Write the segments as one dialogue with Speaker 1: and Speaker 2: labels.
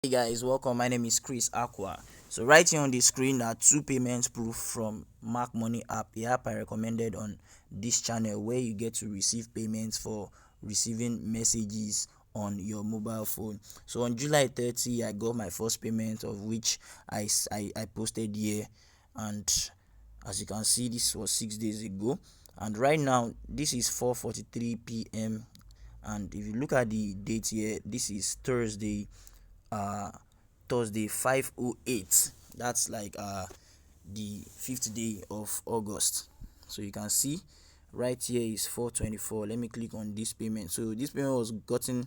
Speaker 1: Hey guys, welcome. My name is Chris Aqua. So right here on the screen are two payments proof from Mark Money app, the app I recommended on this channel where you get to receive payments for receiving messages on your mobile phone. So on July 30, I got my first payment of which I posted here, and as you can see, this was 6 days ago, and right now this is 4:43 p.m. And if you look at the date here, this is uh Thursday 5:08. That's like the fifth day of August. So you can see right here is 4:24. Let me click on this payment. So this payment was gotten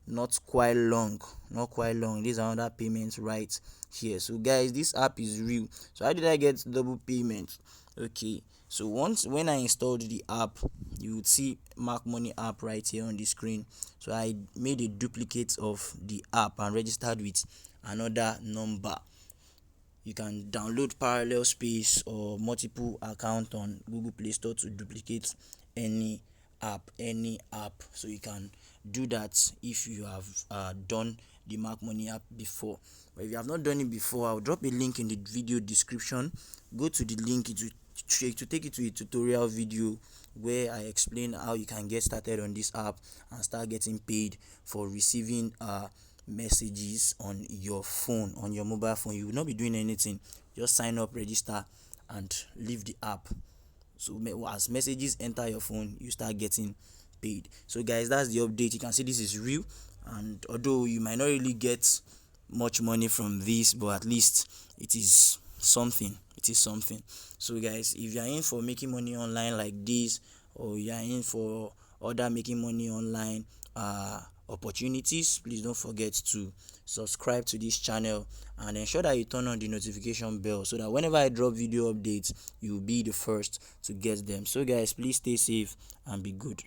Speaker 1: not quite long. These are other payments right here. So guys, this app is real. So how did I get double payment? Okay, so once when I installed the app, you would see Mark Money app right here on the screen. So I made a duplicate of the app and registered with another number. You can download parallel space or multiple account on Google Play Store to duplicate any app. So you can do that if you have done the Mark Money app before. But if you have not done it before, I'll drop a link in the video description. Go to the link. To take you to a tutorial video where I explain how you can get started on this app and start getting paid for receiving messages on your phone, on your mobile phone. You will not be doing anything. Just sign up, register, and leave the app. So as messages enter your phone, you start getting paid. So guys, that's the update. You can see this is real, and although you might not really get much money from this, but at least it is something. So guys, if you are in for making money online like this, or you are in for other making money online opportunities, please don't forget to subscribe to this channel and ensure that you turn on the notification bell so that whenever I drop video updates, you will be the first to get them. So guys, please stay safe and be good.